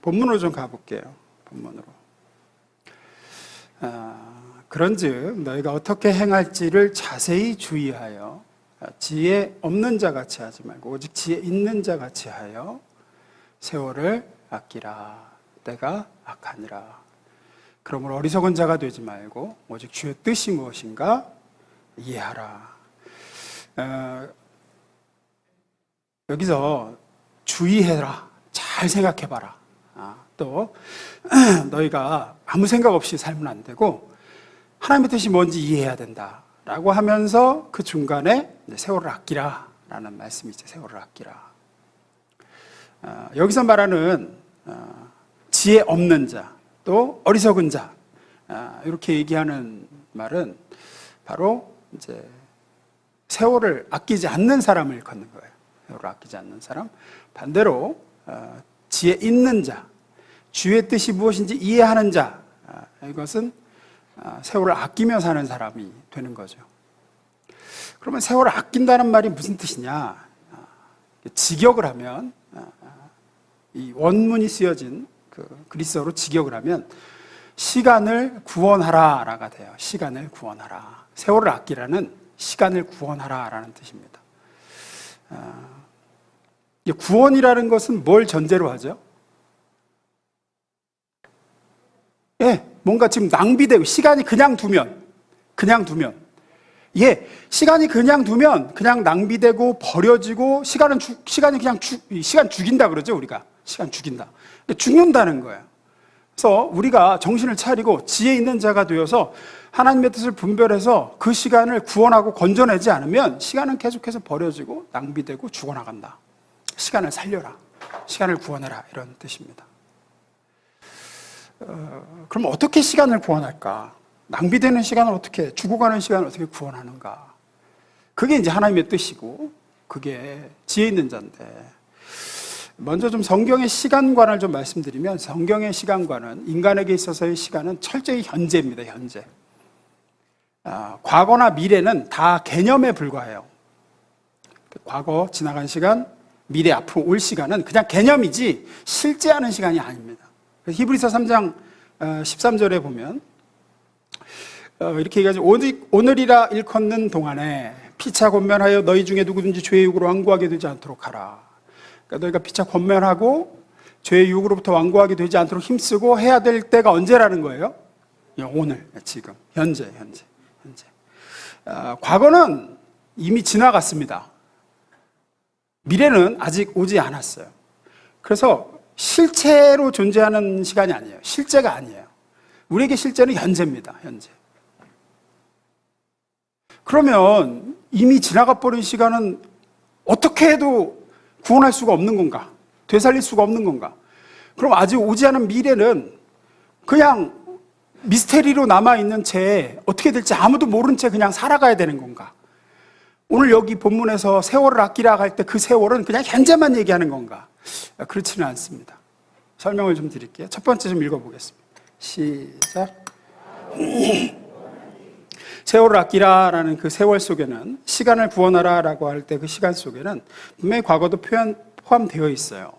본문으로 좀 가볼게요. 본문으로. 그런즉 너희가 어떻게 행할지를 자세히 주의하여 지혜 없는 자 같이 하지 말고 오직 지혜 있는 자 같이 하여 세월을 아끼라. 때가 악하니라. 그러므로 어리석은 자가 되지 말고 오직 주의 뜻이 무엇인가 이해하라. 여기서 주의해라. 잘 생각해봐라. 또 너희가 아무 생각 없이 살면 안 되고 하나님의 뜻이 뭔지 이해해야 된다 라고 하면서 그 중간에 세월을 아끼라 라는 말씀이죠. 세월을 아끼라. 여기서 말하는 지혜 없는 자, 또 어리석은 자, 이렇게 얘기하는 말은 바로 이제 세월을 아끼지 않는 사람을 일컫는 거예요. 세월을 아끼지 않는 사람. 반대로 지혜 있는 자, 주의 뜻이 무엇인지 이해하는 자, 이것은 세월을 아끼며 사는 사람이 되는 거죠. 그러면 세월을 아낀다는 말이 무슨 뜻이냐? 직역을 하면 이 원문이 쓰여진 그 그리스어로 직역을 하면 시간을 구원하라가 돼요. 시간을 구원하라. 세월을 아끼라는 시간을 구원하라라는 뜻입니다. 구원이라는 것은 뭘 전제로 하죠? 뭔가 지금 낭비되고 시간이 그냥 두면 시간이 그냥 두면 그냥 낭비되고 버려지고 시간이 그냥 시간 죽인다 그러죠, 우리가. 시간 죽인다. 죽는다는 거예요. 그래서 우리가 정신을 차리고 지혜 있는 자가 되어서 하나님의 뜻을 분별해서 그 시간을 구원하고 건져내지 않으면 시간은 계속해서 버려지고 낭비되고 죽어나간다. 시간을 살려라. 시간을 구원해라. 이런 뜻입니다. 그럼 어떻게 시간을 구원할까? 낭비되는 시간을 어떻게, 죽어가는 시간을 어떻게 구원하는가? 그게 이제 하나님의 뜻이고, 그게 지혜 있는 자인데, 먼저 좀 성경의 시간관을 좀 말씀드리면, 성경의 시간관은 인간에게 있어서의 시간은 철저히 현재입니다, 현재. 과거나 미래는 다 개념에 불과해요. 과거, 지나간 시간, 미래, 앞으로 올 시간은 그냥 개념이지 실제하는 시간이 아닙니다. 히브리서 3장 13절에 보면 이렇게 얘기하죠. 오늘이라 일컫는 동안에 피차 권면하여 너희 중에 누구든지 죄의 육으로 완고하게 되지 않도록 하라. 그러니까 너희가 피차 권면하고 죄의 육으로부터 완고하게 되지 않도록 힘쓰고 해야 될 때가 언제라는 거예요? 오늘, 지금, 현재. 과거는 이미 지나갔습니다. 미래는 아직 오지 않았어요. 그래서 실체로 존재하는 시간이 아니에요. 실제가 아니에요. 우리에게 실제는 현재입니다. 현재. 그러면 이미 지나가 버린 시간은 어떻게 해도 구원할 수가 없는 건가? 되살릴 수가 없는 건가? 그럼 아직 오지 않은 미래는 그냥 미스테리로 남아있는 채 어떻게 될지 아무도 모른 채 그냥 살아가야 되는 건가? 오늘 여기 본문에서 세월을 아끼라 할 때 그 세월은 그냥 현재만 얘기하는 건가? 그렇지는 않습니다. 설명을 좀 드릴게요. 첫 번째 좀 읽어보겠습니다. 시작. 세월을 아끼라라는 그 세월 속에는 시간을 구원하라라고 할 때 그 시간 속에는 분명히 과거도 포함되어 있어요.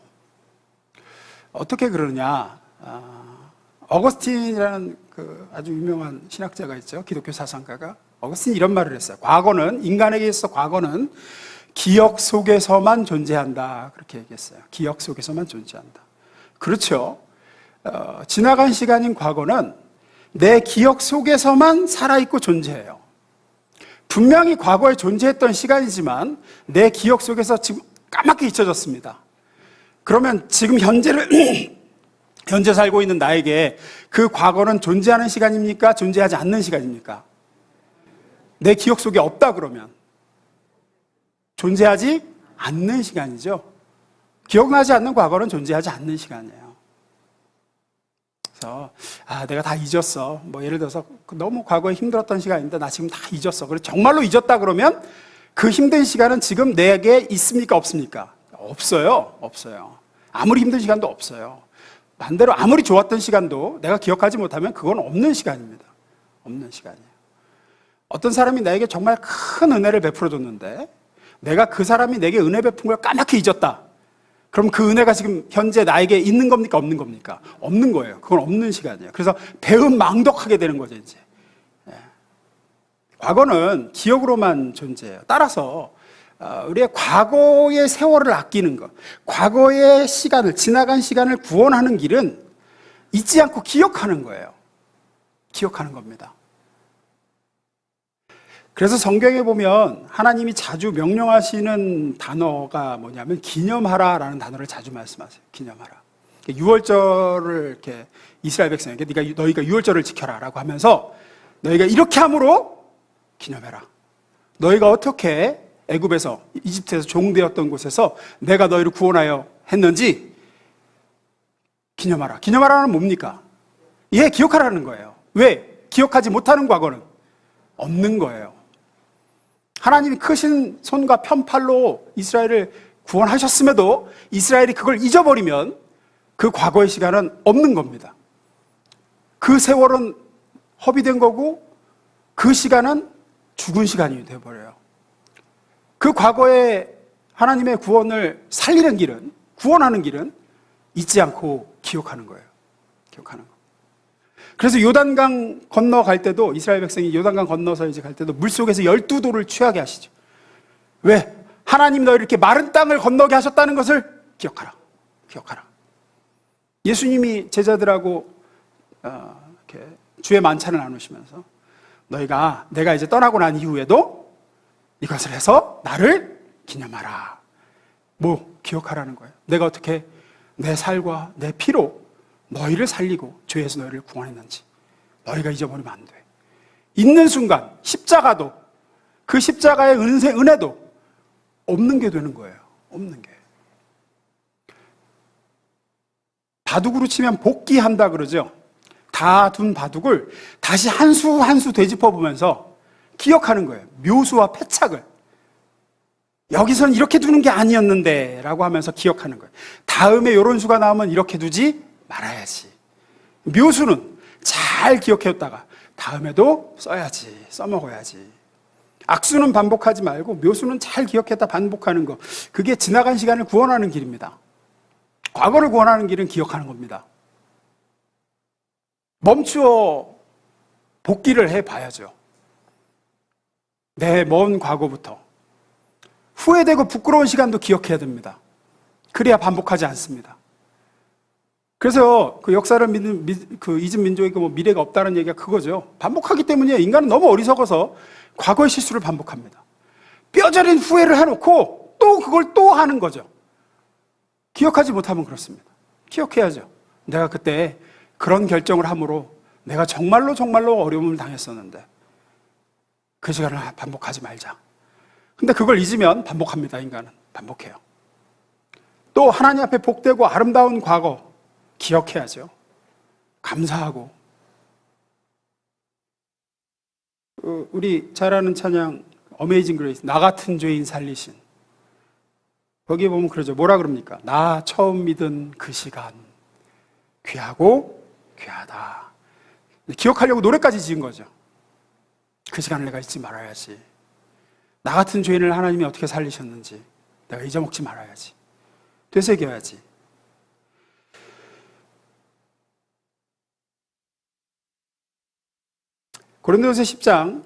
어떻게 그러냐? 어거스틴이라는 그 아주 유명한 신학자가 있죠. 기독교 사상가가. 어거스틴이 이런 말을 했어요. 인간에게 있어 과거는 기억 속에서만 존재한다. 그렇게 얘기했어요. 기억 속에서만 존재한다. 그렇죠. 지나간 시간인 과거는 내 기억 속에서만 살아있고 존재해요. 분명히 과거에 존재했던 시간이지만 내 기억 속에서 지금 까맣게 잊혀졌습니다. 그러면 지금 현재 살고 있는 나에게 그 과거는 존재하는 시간입니까? 존재하지 않는 시간입니까? 내 기억 속에 없다 그러면 존재하지 않는 시간이죠. 기억나지 않는 과거는 존재하지 않는 시간이에요. 그래서 내가 다 잊었어. 예를 들어서 너무 과거에 힘들었던 시간인데 나 지금 다 잊었어. 그래서 정말로 잊었다 그러면 그 힘든 시간은 지금 내게 있습니까? 없습니까? 없어요. 아무리 힘든 시간도 없어요. 반대로 아무리 좋았던 시간도 내가 기억하지 못하면 그건 없는 시간입니다. 없는 시간이에요. 어떤 사람이 나에게 정말 큰 은혜를 베풀어 줬는데 내가 그 사람이 내게 은혜 베푼 걸 까맣게 잊었다. 그럼 그 은혜가 지금 현재 나에게 있는 겁니까? 없는 겁니까? 없는 거예요. 그건 없는 시간이에요. 그래서 배은망덕하게 되는 거죠, 이제. 과거는 기억으로만 존재해요. 따라서 우리의 과거의 세월을 아끼는 것, 과거의 시간을, 지나간 시간을 구원하는 길은 잊지 않고 기억하는 거예요. 기억하는 겁니다. 그래서 성경에 보면 하나님이 자주 명령하시는 단어가 뭐냐면 기념하라라는 단어를 자주 말씀하세요. 기념하라. 유월절을 이렇게 이스라엘 백성에게 너희가 유월절을 지켜라라고 하면서 너희가 이렇게 함으로 기념해라. 너희가 어떻게 애굽에서 이집트에서 종되었던 곳에서 내가 너희를 구원하여 했는지 기념하라. 기념하라는 뭡니까? 예, 기억하라는 거예요. 왜? 기억하지 못하는 과거는 없는 거예요. 하나님이 크신 손과 편팔로 이스라엘을 구원하셨음에도 이스라엘이 그걸 잊어버리면 그 과거의 시간은 없는 겁니다. 그 세월은 허비된 거고 그 시간은 죽은 시간이 되어버려요. 그 과거에 하나님의 구원을 살리는 길은, 구원하는 길은 잊지 않고 기억하는 거예요. 기억하는 거. 그래서 요단강 건너갈 때도, 이스라엘 백성이 요단강 건너서 이제 갈 때도 물속에서 12도를 취하게 하시죠. 왜? 하나님 너희를 이렇게 마른 땅을 건너게 하셨다는 것을 기억하라. 기억하라. 예수님이 제자들하고 이렇게 주의 만찬을 나누시면서 너희가 내가 이제 떠나고 난 이후에도 이것을 해서 나를 기념하라. 뭐 기억하라는 거예요. 내가 어떻게 내 살과 내 피로 너희를 살리고 죄에서 너희를 구원했는지 너희가 잊어버리면 안 돼. 있는 순간 십자가도, 그 십자가의 은혜도 없는 게 되는 거예요. 없는 게. 바둑으로 치면 복기한다 그러죠. 다 둔 바둑을 다시 한 수 한 수 되짚어 보면서 기억하는 거예요. 묘수와 패착을. 여기서는 이렇게 두는 게 아니었는데 라고 하면서 기억하는 거예요. 다음에 이런 수가 나오면 이렇게 두지 말아야지. 묘수는 잘 기억해뒀다가 다음에도 써야지, 써먹어야지. 악수는 반복하지 말고 묘수는 잘 기억했다 반복하는 거. 그게 지나간 시간을 구원하는 길입니다. 과거를 구원하는 길은 기억하는 겁니다. 멈추어 복기를 해봐야죠. 내 먼 과거부터. 후회되고 부끄러운 시간도 기억해야 됩니다. 그래야 반복하지 않습니다. 그래서 그 역사를 믿는 그 잊은 민족에게 뭐 미래가 없다는 얘기가 그거죠. 반복하기 때문에 인간은 너무 어리석어서 과거의 실수를 반복합니다. 뼈저린 후회를 해놓고 또 그걸 또 하는 거죠. 기억하지 못하면 그렇습니다. 기억해야죠. 내가 그때 그런 결정을 함으로 내가 정말로 어려움을 당했었는데 그 시간을 반복하지 말자. 근데 그걸 잊으면 반복합니다. 인간은 반복해요. 또 하나님 앞에 복되고 아름다운 과거 기억해야죠. 감사하고. 우리 잘 아는 찬양 어메이징 그레이스, 나 같은 죄인 살리신. 거기에 보면 그러죠. 뭐라 그럽니까? 나 처음 믿은 그 시간 귀하고 귀하다. 기억하려고 노래까지 지은 거죠. 그 시간을 내가 잊지 말아야지. 나 같은 죄인을 하나님이 어떻게 살리셨는지 내가 잊어먹지 말아야지. 되새겨야지. 고린도전서 10장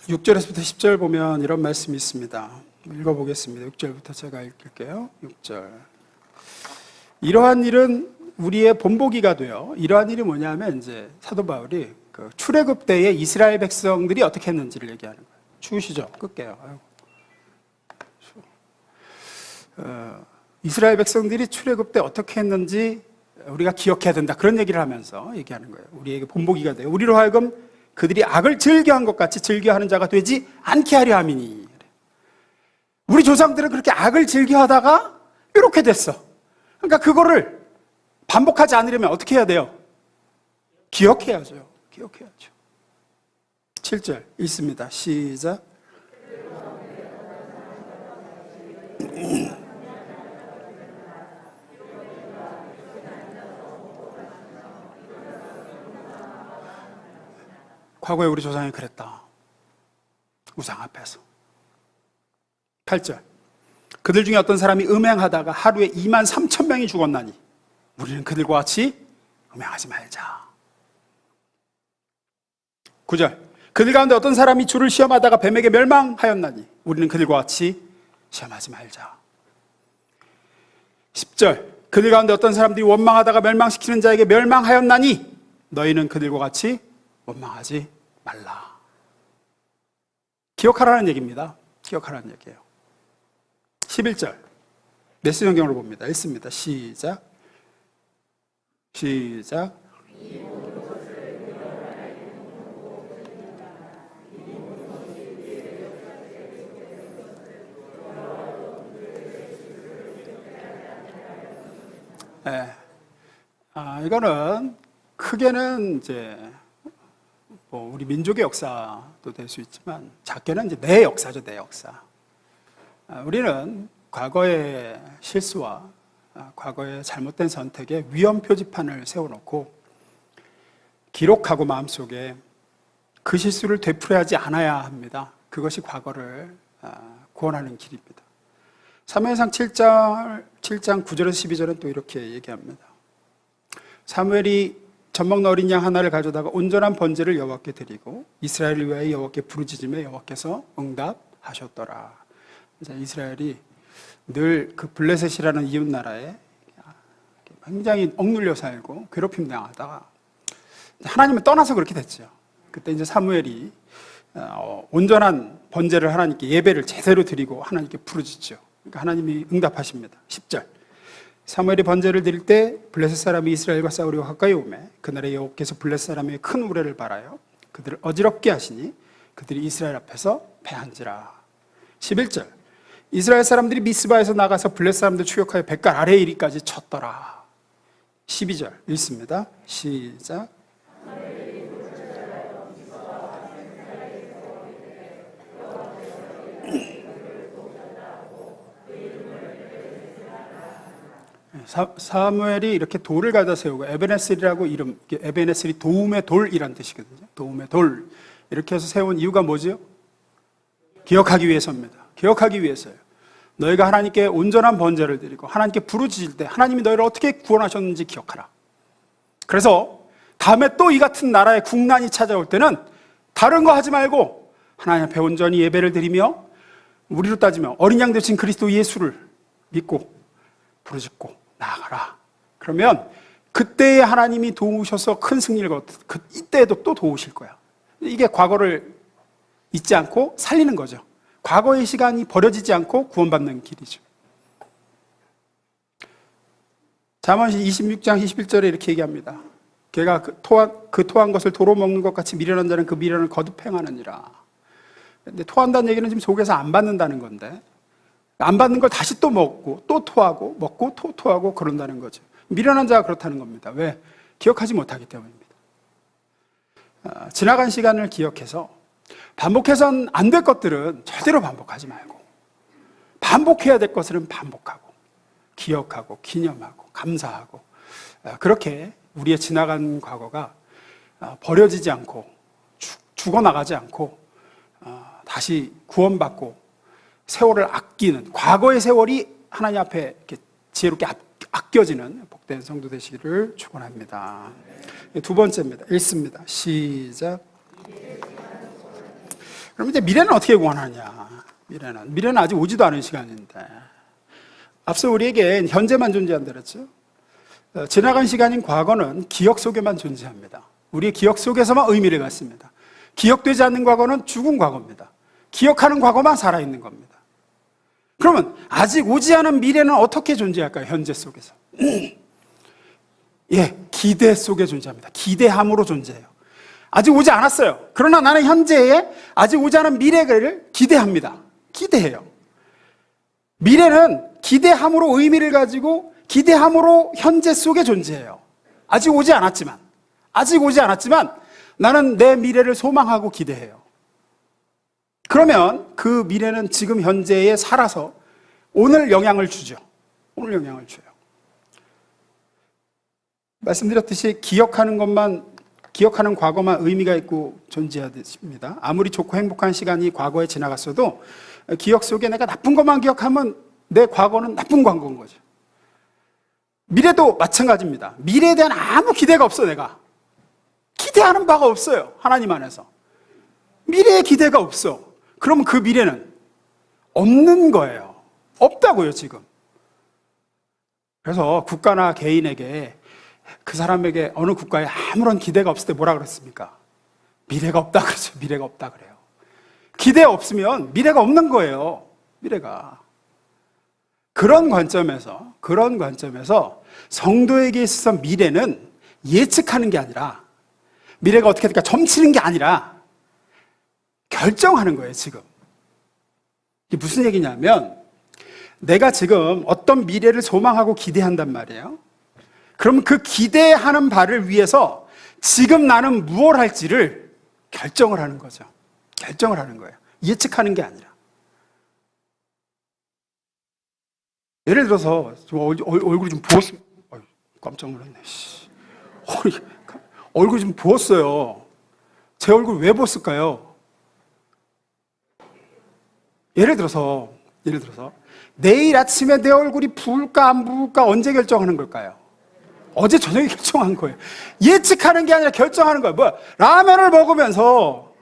6절에서부터 10절 보면 이런 말씀이 있습니다. 읽어보겠습니다. 6절부터 제가 읽을게요. 6절. 이러한 일은 우리의 본보기가 되어, 이러한 일이 뭐냐면 이제 사도 바울이 그 출애굽 때에 이스라엘 백성들이 어떻게 했는지를 얘기하는 거예요. 추우시죠? 끌게요. 이스라엘 백성들이 출애굽 때 어떻게 했는지 우리가 기억해야 된다. 그런 얘기를 하면서 얘기하는 거예요. 우리에게 본보기가 돼요. 우리로 하여금 그들이 악을 즐겨한 것 같이 즐겨하는 자가 되지 않게 하려 함이니. 우리 조상들은 그렇게 악을 즐겨하다가 이렇게 됐어. 그러니까 그거를 반복하지 않으려면 어떻게 해야 돼요? 기억해야죠. 기억해야죠. 7절 읽습니다. 시작. 과거에 우리 조상이 그랬다. 우상 앞에서. 8절. 그들 중에 어떤 사람이 음행하다가 하루에 2만 3천 명이 죽었나니 우리는 그들과 같이 음행하지 말자. 9절, 그들 가운데 어떤 사람이 주를 시험하다가 뱀에게 멸망하였나니 우리는 그들과 같이 시험하지 말자. 10절, 그들 가운데 어떤 사람들이 원망하다가 멸망시키는 자에게 멸망하였나니 너희는 그들과 같이 원망하지 말라. 기억하라는 얘기입니다. 기억하라는 얘기예요. 11절, 메시지 성경으로 봅니다. 읽습니다. 시작. 네. 이거는 크게는 이제 우리 민족의 역사도 될 수 있지만 작게는 이제 내 역사죠, 내 역사. 우리는 과거의 실수와 과거의 잘못된 선택에 위험 표지판을 세워놓고 기록하고 마음속에 그 실수를 되풀이하지 않아야 합니다. 그것이 과거를 구원하는 길입니다. 사무엘상 7장 9절에서 12절은 또 이렇게 얘기합니다. 사무엘이 젖먹는 어린 양 하나를 가져다가 온전한 번제를 여호와께 드리고 이스라엘을 위하여 여호와께 부르짖으며 여호와께서 응답하셨더라. 이스라엘이 늘 그 블레셋이라는 이웃 나라에 굉장히 억눌려 살고 괴롭힘 당하다가 하나님을 떠나서 그렇게 됐죠. 그때 이제 사무엘이 온전한 번제를 하나님께 예배를 제대로 드리고 하나님께 부르짖죠. 그러니까 하나님이 응답하십니다. 10절, 사무엘이 번제를 드릴 때 블레셋 사람이 이스라엘과 싸우려고 가까이 오매 그날에 여호와께서 블레셋 사람의 큰 우레를 바라여 그들을 어지럽게 하시니 그들이 이스라엘 앞에서 패한지라. 11절, 이스라엘 사람들이 미스바에서 나가서 블레셋 사람들 추격하여 백갈 아래 이리까지 쳤더라. 12절 읽습니다. 시작. 사무엘이 이렇게 돌을 가져 세우고 에베네셀이라고 이름, 에베네셀이 도움의 돌이란 뜻이거든요. 도움의 돌 이렇게 해서 세운 이유가 뭐죠? 기억하기 위해서입니다. 기억하기 위해서요. 너희가 하나님께 온전한 번제를 드리고 하나님께 부르짖을 때 하나님이 너희를 어떻게 구원하셨는지 기억하라. 그래서 다음에 또 이 같은 나라의 국난이 찾아올 때는 다른 거 하지 말고 하나님 앞에 온전히 예배를 드리며 우리로 따지면 어린 양 되신 그리스도 예수를 믿고 부르짖고 나아가라. 그러면 그때에 하나님이 도우셔서 큰 승리를 거두고 이때에도 또 도우실 거야. 이게 과거를 잊지 않고 살리는 거죠. 과거의 시간이 버려지지 않고 구원받는 길이죠. 잠언시 26장 21절에 이렇게 얘기합니다. 걔가 토한 것을 도로 먹는 것 같이 미련한 자는 그 미련을 거듭 행하느니라. 근데 토한다는 얘기는 지금 속에서 안 받는다는 건데 안 받는 걸 다시 또 먹고 또 토하고 먹고 또 토하고 그런다는 거죠. 미련한 자가 그렇다는 겁니다. 왜? 기억하지 못하기 때문입니다. 지나간 시간을 기억해서 반복해서는 안 될 것들은 절대로 반복하지 말고 반복해야 될 것들은 반복하고 기억하고 기념하고 감사하고 그렇게 우리의 지나간 과거가 버려지지 않고 죽어나가지 않고 다시 구원받고 세월을 아끼는 과거의 세월이 하나님 앞에 이렇게 지혜롭게 아껴지는 복된 성도 되시기를 축원합니다. 두 번째입니다. 읽습니다. 시작. 그럼 이제 미래는 어떻게 구원하냐? 미래는 아직 오지도 않은 시간인데 앞서 우리에게 현재만 존재한다 그랬죠. 지나간 시간인 과거는 기억 속에만 존재합니다. 우리의 기억 속에서만 의미를 갖습니다. 기억되지 않는 과거는 죽은 과거입니다. 기억하는 과거만 살아있는 겁니다. 그러면 아직 오지 않은 미래는 어떻게 존재할까요? 현재 속에서. 기대 속에 존재합니다. 기대함으로 존재해요. 아직 오지 않았어요. 그러나 나는 현재에 아직 오지 않은 미래를 기대합니다. 기대해요. 미래는 기대함으로 의미를 가지고 기대함으로 현재 속에 존재해요. 아직 오지 않았지만 나는 내 미래를 소망하고 기대해요. 그러면 그 미래는 지금 현재에 살아서 오늘 영향을 주죠. 오늘 영향을 줘요. 말씀드렸듯이 기억하는 과거만 의미가 있고 존재합니다. 아무리 좋고 행복한 시간이 과거에 지나갔어도 기억 속에 내가 나쁜 것만 기억하면 내 과거는 나쁜 과거인 거죠. 미래도 마찬가지입니다. 미래에 대한 아무 기대가 없어. 내가 기대하는 바가 없어요. 하나님 안에서 미래에 기대가 없어. 그러면 그 미래는 없는 거예요. 없다고요, 지금. 그래서 국가나 개인에게, 그 사람에게 어느 국가에 아무런 기대가 없을 때 뭐라 그랬습니까? 미래가 없다 그러죠. 미래가 없다 그래요. 기대 없으면 미래가 없는 거예요. 미래가. 그런 관점에서 성도에게 있어서 미래는 예측하는 게 아니라, 미래가 어떻게 될까 점치는 게 아니라 결정하는 거예요, 지금. 이게 무슨 얘기냐면, 내가 지금 어떤 미래를 소망하고 기대한단 말이에요. 그럼 그 기대하는 바를 위해서 지금 나는 무엇을 할지를 결정을 하는 거죠. 결정을 하는 거예요. 예측하는 게 아니라. 예를 들어서 얼굴이 좀 부었어요. 깜짝 놀랐네. 얼굴이 좀 부었어요. 제 얼굴 왜 부었을까요? 예를 들어서 내일 아침에 내 얼굴이 부을까 안 부을까 언제 결정하는 걸까요? 어제 저녁에 결정한 거예요. 예측하는 게 아니라 결정하는 거예요. 뭐야? 라면을 먹으면서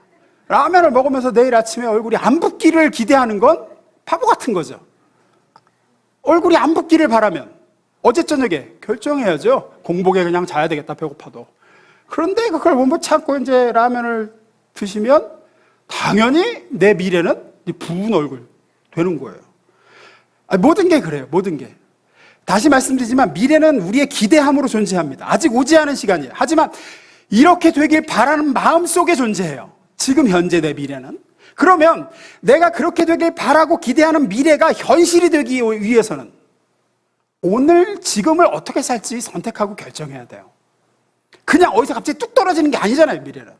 내일 아침에 얼굴이 안 붓기를 기대하는 건 바보 같은 거죠. 얼굴이 안 붓기를 바라면 어제 저녁에 결정해야죠. 공복에 그냥 자야 되겠다, 배고파도. 그런데 그걸 못 참고 이제 라면을 드시면 당연히 내 미래는 부은 얼굴 되는 거예요. 모든 게 그래요. 모든 게. 다시 말씀드리지만 미래는 우리의 기대함으로 존재합니다. 아직 오지 않은 시간이에요. 하지만 이렇게 되길 바라는 마음속에 존재해요. 지금 현재 내 미래는. 그러면 내가 그렇게 되길 바라고 기대하는 미래가 현실이 되기 위해서는 오늘 지금을 어떻게 살지 선택하고 결정해야 돼요. 그냥 어디서 갑자기 뚝 떨어지는 게 아니잖아요, 미래는.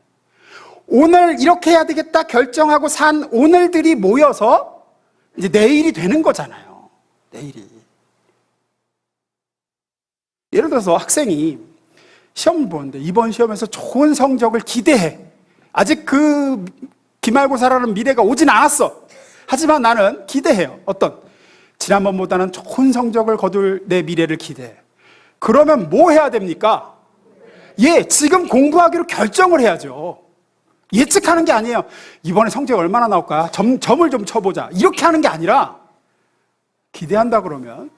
오늘 이렇게 해야 되겠다 결정하고 산 오늘들이 모여서 이제 내일이 되는 거잖아요. 내일이. 예를 들어서 학생이 시험을 보는데 이번 시험에서 좋은 성적을 기대해. 아직 그 기말고사라는 미래가 오진 않았어. 하지만 나는 기대해요. 어떤? 지난번보다는 좋은 성적을 거둘 내 미래를 기대해. 그러면 뭐 해야 됩니까? 지금 공부하기로 결정을 해야죠. 예측하는 게 아니에요. 이번에 성적이 얼마나 나올까? 점을 좀 쳐보자. 이렇게 하는 게 아니라 기대한다 그러면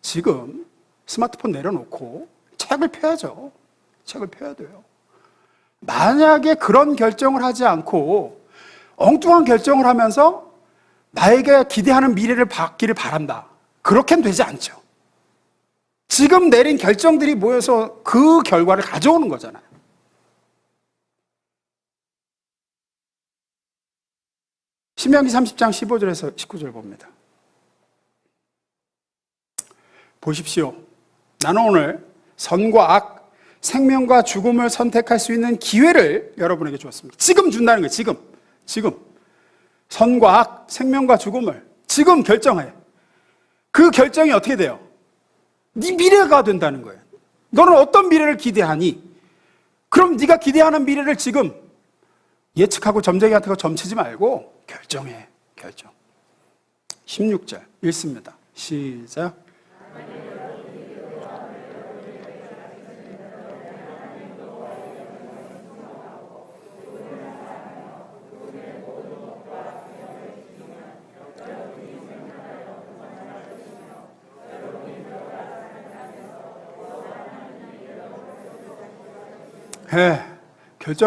지금 스마트폰 내려놓고 책을 펴야죠. 책을 펴야 돼요. 만약에 그런 결정을 하지 않고 엉뚱한 결정을 하면서 나에게 기대하는 미래를 받기를 바란다. 그렇게는 되지 않죠. 지금 내린 결정들이 모여서 그 결과를 가져오는 거잖아요. 신명기 30장 15절에서 19절 봅니다. 보십시오. 나는 오늘 선과 악, 생명과 죽음을 선택할 수 있는 기회를 여러분에게 주었습니다. 지금 준다는 거예요. 지금. 선과 악, 생명과 죽음을 지금 결정해. 그 결정이 어떻게 돼요? 네 미래가 된다는 거예요. 너는 어떤 미래를 기대하니? 그럼 네가 기대하는 미래를 지금 예측하고 점쟁이 같은 거 점치지 말고 결정해. 결정. 16절 읽습니다. 시작.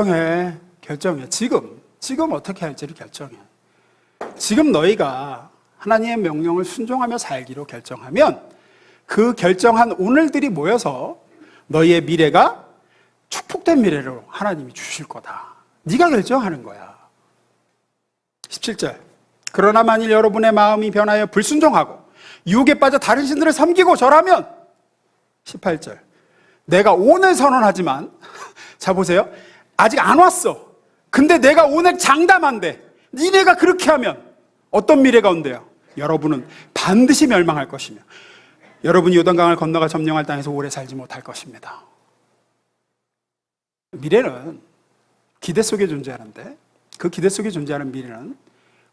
결정해. 지금 어떻게 할지를 결정해. 지금 너희가 하나님의 명령을 순종하며 살기로 결정하면 그 결정한 오늘들이 모여서 너희의 미래가 축복된 미래로 하나님이 주실 거다. 네가 결정하는 거야. 17절. 그러나 만일 여러분의 마음이 변하여 불순종하고 유혹에 빠져 다른 신들을 섬기고 절하면 18절. 내가 오늘 선언하지만 자 보세요. 아직 안 왔어. 근데 내가 오늘 장담한대. 니네가 그렇게 하면 어떤 미래가 온대요? 여러분은 반드시 멸망할 것이며 여러분이 요단강을 건너가 점령할 땅에서 오래 살지 못할 것입니다. 미래는 기대 속에 존재하는데 그 기대 속에 존재하는 미래는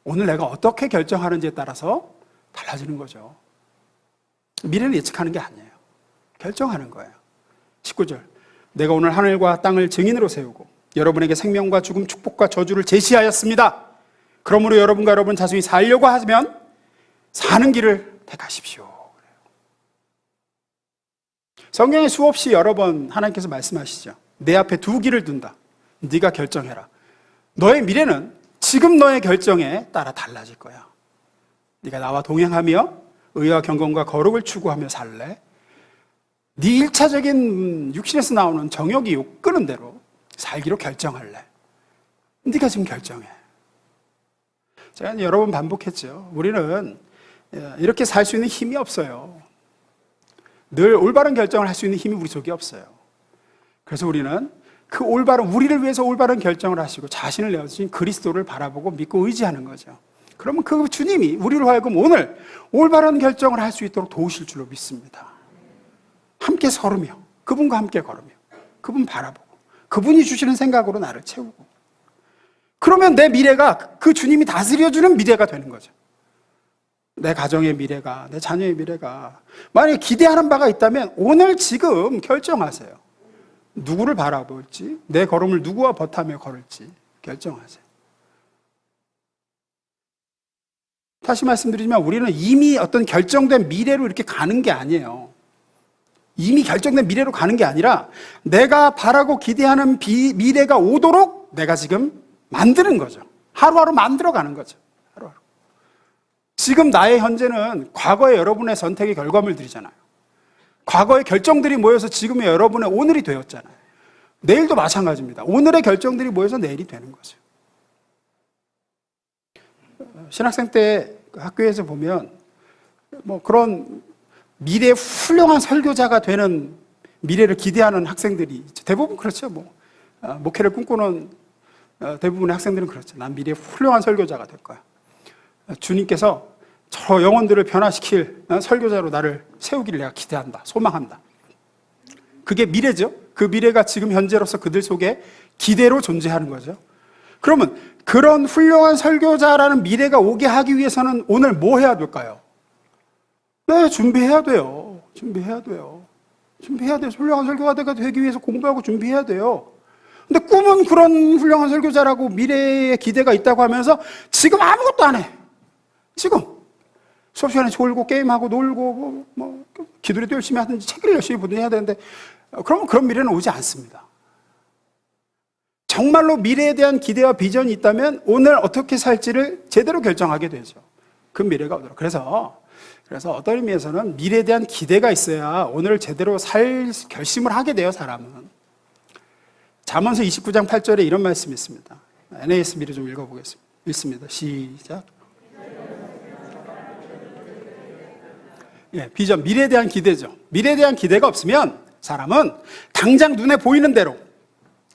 오늘 내가 어떻게 결정하는지에 따라서 달라지는 거죠. 미래를 예측하는 게 아니에요. 결정하는 거예요. 19절. 내가 오늘 하늘과 땅을 증인으로 세우고 여러분에게 생명과 죽음, 축복과 저주를 제시하였습니다. 그러므로 여러분과 여러분 자손이 살려고 하면 사는 길을 택하십시오. 성경에 수없이 여러 번 하나님께서 말씀하시죠. 내 앞에 두 길을 둔다. 네가 결정해라. 너의 미래는 지금 너의 결정에 따라 달라질 거야. 네가 나와 동행하며 의와 경건과 거룩을 추구하며 살래? 네 1차적인 육신에서 나오는 정욕이 욕끄는 대로 살기로 결정할래? 네가 지금 결정해. 제가 여러 번 반복했죠. 우리는 이렇게 살 수 있는 힘이 없어요. 늘 올바른 결정을 할 수 있는 힘이 우리 속에 없어요. 그래서 우리는 그 올바른, 우리를 위해서 올바른 결정을 하시고 자신을 내어주신 그리스도를 바라보고 믿고 의지하는 거죠. 그러면 그 주님이 우리로 하여금 오늘 올바른 결정을 할 수 있도록 도우실 줄로 믿습니다. 함께 서르며, 그분과 함께 걸으며, 그분 바라보고, 그분이 주시는 생각으로 나를 채우고, 그러면 내 미래가 그 주님이 다스려주는 미래가 되는 거죠. 내 가정의 미래가, 내 자녀의 미래가 만약에 기대하는 바가 있다면 오늘 지금 결정하세요. 누구를 바라볼지, 내 걸음을 누구와 벗하며 걸을지 결정하세요. 다시 말씀드리지만 우리는 이미 어떤 결정된 미래로 이렇게 가는 게 아니에요. 이미 결정된 미래로 가는 게 아니라 내가 바라고 기대하는 미래가 오도록 내가 지금 만드는 거죠. 하루하루 만들어가는 거죠. 하루하루. 지금 나의 현재는 과거의 여러분의 선택의 결과물들이잖아요. 과거의 결정들이 모여서 지금의 여러분의 오늘이 되었잖아요. 내일도 마찬가지입니다. 오늘의 결정들이 모여서 내일이 되는 거죠. 신학생 때 학교에서 보면 그런 미래의 훌륭한 설교자가 되는 미래를 기대하는 학생들이 있죠. 대부분 그렇죠. 목회를 꿈꾸는 대부분의 학생들은 그렇죠. 난 미래의 훌륭한 설교자가 될 거야. 주님께서 저 영혼들을 변화시킬 설교자로 나를 세우기를 내가 기대한다, 소망한다. 그게 미래죠. 그 미래가 지금 현재로서 그들 속에 기대로 존재하는 거죠. 그러면 그런 훌륭한 설교자라는 미래가 오게 하기 위해서는 오늘 뭐 해야 될까요? 네, 준비해야 돼요. 준비해야 돼요. 훌륭한 설교자가 되기 위해서 공부하고 준비해야 돼요. 근데 꿈은 그런 훌륭한 설교자라고 미래에 기대가 있다고 하면서 지금 아무것도 안 해. 지금 수업 시간에 졸고 게임하고 놀고 기도라도 열심히 하든지 책을 열심히 보든지 해야 되는데 그러면 그런 미래는 오지 않습니다. 정말로 미래에 대한 기대와 비전이 있다면 오늘 어떻게 살지를 제대로 결정하게 되죠. 그 미래가 오도록. 그래서 어떤 의미에서는 미래에 대한 기대가 있어야 오늘을 제대로 살 결심을 하게 돼요, 사람은. 잠언서 29장 8절에 이런 말씀이 있습니다. NASB를 좀 읽어보겠습니다. 읽습니다. 시작. 비전, 미래에 대한 기대죠. 미래에 대한 기대가 없으면 사람은 당장 눈에 보이는 대로,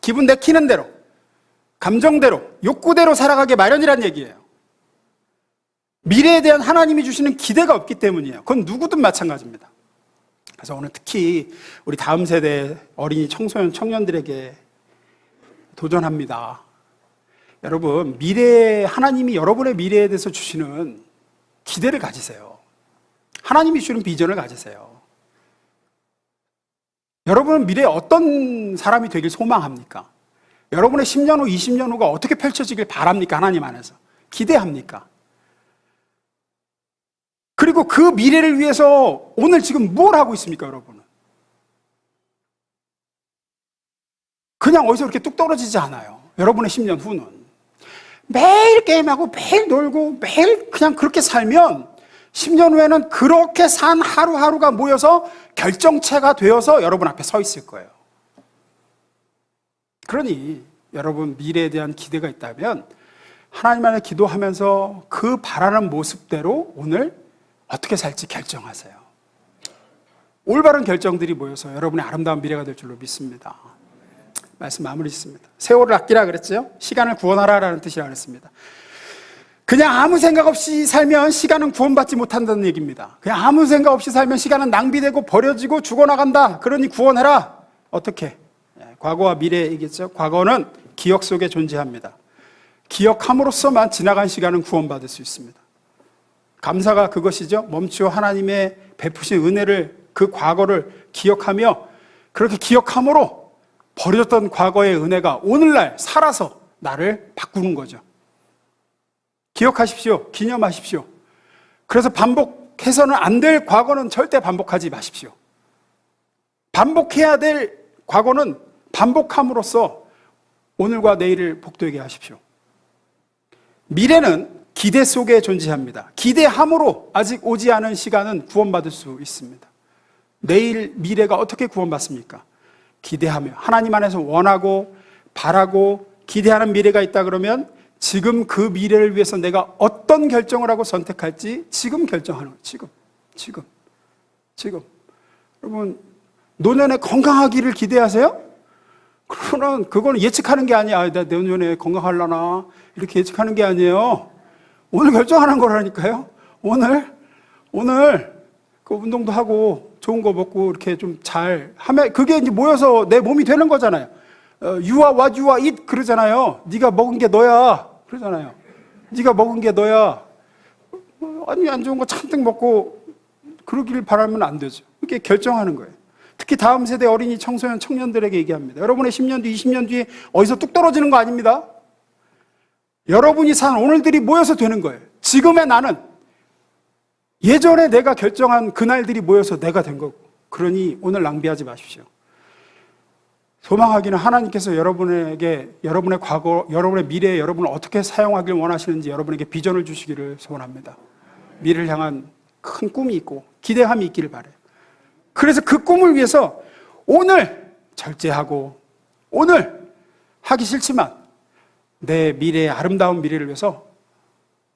기분 내키는 대로, 감정대로, 욕구대로 살아가기 마련이란 얘기예요. 미래에 대한 하나님이 주시는 기대가 없기 때문이에요. 그건 누구든 마찬가지입니다. 그래서 오늘 특히 우리 다음 세대 어린이, 청소년, 청년들에게 도전합니다. 여러분, 하나님이 여러분의 미래에 대해서 주시는 기대를 가지세요. 하나님이 주시는 비전을 가지세요. 여러분은 미래에 어떤 사람이 되길 소망합니까? 여러분의 10년 후, 20년 후가 어떻게 펼쳐지길 바랍니까? 하나님 안에서. 기대합니까? 그리고 그 미래를 위해서 오늘 지금 뭘 하고 있습니까, 여러분은? 그냥 어디서 그렇게 뚝 떨어지지 않아요. 여러분의 10년 후는. 매일 게임하고 매일 놀고 매일 그냥 그렇게 살면 10년 후에는 그렇게 산 하루하루가 모여서 결정체가 되어서 여러분 앞에 서 있을 거예요. 그러니 여러분 미래에 대한 기대가 있다면 하나님 안에 기도하면서 그 바라는 모습대로 오늘 어떻게 살지 결정하세요. 올바른 결정들이 모여서 여러분의 아름다운 미래가 될 줄로 믿습니다. 말씀 마무리 짓습니다. 세월을 아끼라 그랬죠? 시간을 구원하라라는 뜻이라 그랬습니다. 그냥 아무 생각 없이 살면 시간은 구원받지 못한다는 얘기입니다. 그냥 아무 생각 없이 살면 시간은 낭비되고 버려지고 죽어나간다. 그러니 구원해라. 어떻게? 과거와 미래이겠죠. 과거는 기억 속에 존재합니다. 기억함으로써만 지나간 시간은 구원받을 수 있습니다. 감사가 그것이죠. 멈추어 하나님의 베푸신 은혜를, 그 과거를 기억하며 그렇게 기억함으로 버려졌던 과거의 은혜가 오늘날 살아서 나를 바꾸는 거죠. 기억하십시오. 기념하십시오. 그래서 반복해서는 안 될 과거는 절대 반복하지 마십시오. 반복해야 될 과거는 반복함으로써 오늘과 내일을 복되게 하십시오. 미래는 기대 속에 존재합니다. 기대함으로 아직 오지 않은 시간은 구원받을 수 있습니다. 내일 미래가 어떻게 구원받습니까? 기대하며 하나님 안에서 원하고 바라고 기대하는 미래가 있다 그러면 지금 그 미래를 위해서 내가 어떤 결정을 하고 선택할지 지금 결정하는 거예요. 지금. 여러분, 노년에 건강하기를 기대하세요? 그러면 그건 예측하는 게 아니야. 나 내년에 건강하려나 이렇게 예측하는 게 아니에요. 오늘 결정하는 거라니까요. 오늘 그 운동도 하고 좋은 거 먹고 이렇게 좀 잘 하면 그게 이제 모여서 내 몸이 되는 거잖아요. You are what you eat 그러잖아요. 네가 먹은 게 너야 그러잖아요. 네가 먹은 게 너야. 아니 안 좋은 거 잔뜩 먹고 그러길 바라면 안 되죠. 이렇게 결정하는 거예요. 특히 다음 세대 어린이, 청소년, 청년들에게 얘기합니다. 여러분의 10년 뒤, 20년 뒤에 어디서 뚝 떨어지는 거 아닙니다. 여러분이 산 오늘들이 모여서 되는 거예요. 지금의 나는 예전에 내가 결정한 그날들이 모여서 내가 된 거고. 그러니 오늘 낭비하지 마십시오. 소망하기는 하나님께서 여러분에게 여러분의 과거, 여러분의 미래에 여러분을 어떻게 사용하길 원하시는지 여러분에게 비전을 주시기를 소원합니다. 미래를 향한 큰 꿈이 있고 기대함이 있기를 바라요. 그래서 그 꿈을 위해서 오늘 절제하고 오늘 하기 싫지만 내 미래의 아름다운 미래를 위해서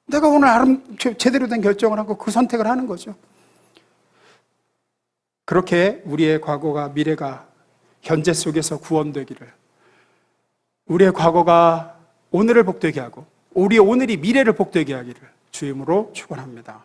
내가 오늘 제대로 된 결정을 하고 그 선택을 하는 거죠. 그렇게 우리의 과거가 미래가 현재 속에서 구원되기를, 우리의 과거가 오늘을 복되게 하고 우리의 오늘이 미래를 복되게 하기를 주임으로 축원합니다.